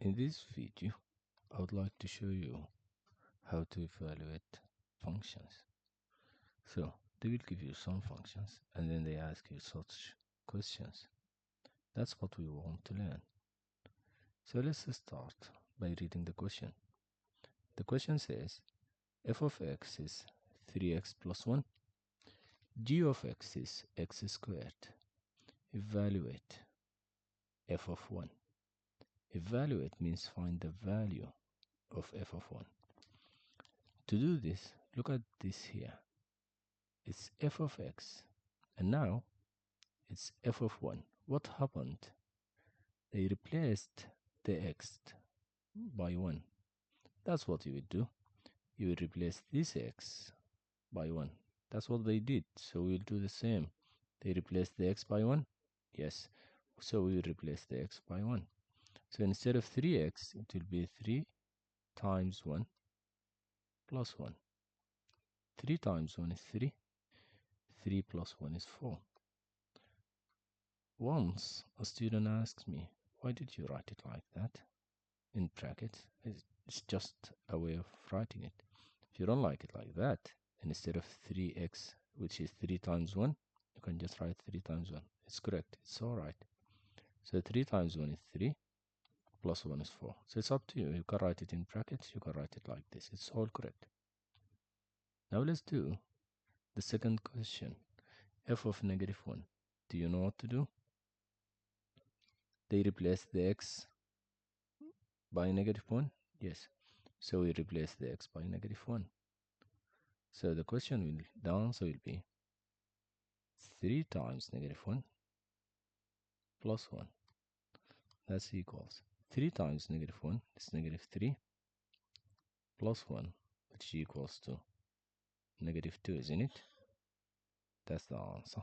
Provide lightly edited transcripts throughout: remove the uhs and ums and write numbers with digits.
In this video, I would like to show you how to evaluate functions. So, they will give you some functions and then they ask you such questions. That's what we want to learn. So let's start by reading the question. The question says, f of x is 3x plus 1, g of x is x squared. Evaluate f of 1. Evaluate means find the value of f of 1. To do this, look at this here. It's f of x, and now it's f of 1. What happened? They replaced the x by 1. That's what you would do. You would replace this x by 1. That's what they did, so we'll do the same. They replaced the x by 1? Yes, so we will replace the x by 1. So instead of 3x, it will be 3 times 1 plus 1. 3 times 1 is 3. 3 plus 1 is 4. Once a student asked me, why did you write it like that in brackets? It's just a way of writing it. If you don't like it like that, instead of 3x, which is 3 times 1, you can just write 3 times 1. It's correct. It's all right. So 3 times 1 is 3, plus 1 is 4. So it's up to you. You can write it in brackets. You can write it like this. It's all correct. Now let's do the second question. F of negative 1. Do you know what to do? They replace the x by negative 1? Yes. So we replace the x by negative 1. So the answer will be 3 times negative 1 plus 1. That's equals 3 times negative 1 is negative 3 plus 1, which equals to negative 2, isn't it? That's the answer.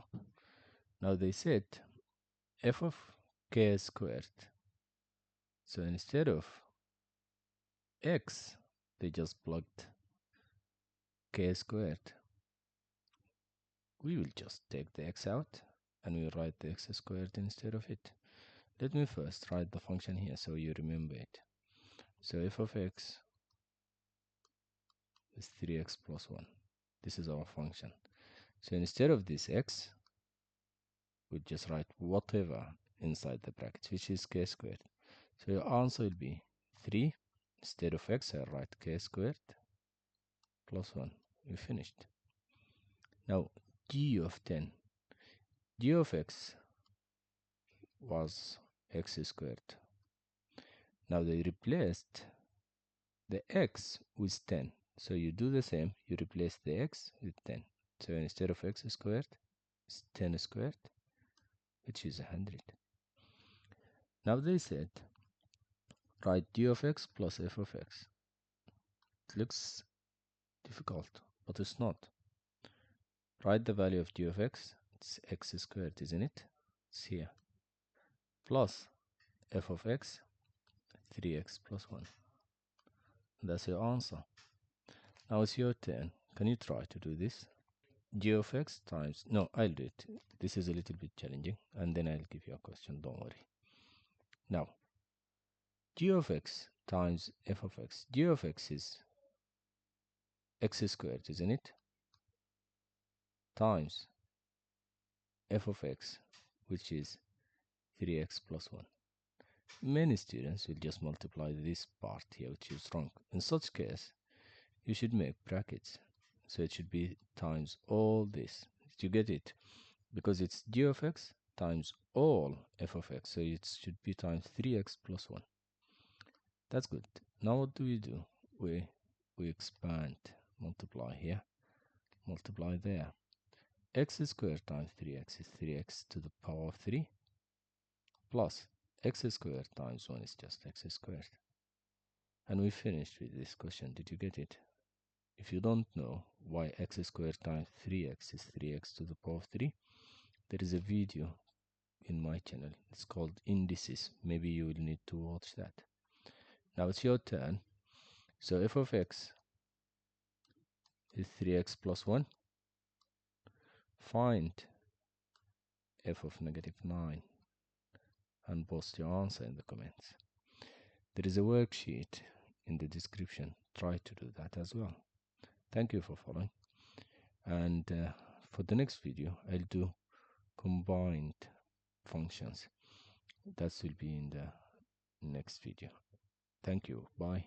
Now they said f of k squared. So instead of x, they just plugged k squared. We will just take the x out and we'll write the x squared instead of it. Let me first write the function here so you remember it. So f of x is 3x plus 1. This is our function. So instead of this x, we just write whatever inside the brackets, which is k squared. So your answer will be 3. Instead of x, I write k squared plus 1. We finished. Now, g of 10. G of x was x squared. Now they replaced the x with 10. So you do the same. You replace the x with 10. So instead of x squared, it's 10 squared, which is 100. Now they said, write g of x plus f of x. It looks difficult, but it's not. Write the value of g of x. It's x squared, isn't it? It's here. Plus f of x, 3x plus 1. That's your answer. Now it's your turn. Can you try to do this? G of x times... No, I'll do it. This is a little bit challenging, and then I'll give you a question. Don't worry. Now, g of x times f of x. G of x is x squared, isn't it? Times f of x, which is 3x plus 1. Many students will just multiply this part here, which is wrong. In such case, you should make brackets. So it should be times all this. Did you get it? Because it's g of x times all f of x. So it should be times 3x plus 1. That's good. Now what do? We expand. Multiply here. Multiply there. X squared times 3x is 3x to the power of 3. Plus x squared times 1 is just x squared. And we finished with this question. Did you get it? If you don't know why x squared times 3x is 3x to the power of 3, there is a video in my channel. It's called Indices. Maybe you will need to watch that. Now it's your turn. So f of x is 3x plus 1. Find f of negative 9 and post your answer in the comments. There is a worksheet in the description. Try to do that as well. Thank you for following. And for the next video, I'll do combined functions. That will be in the next video. Thank you. Bye.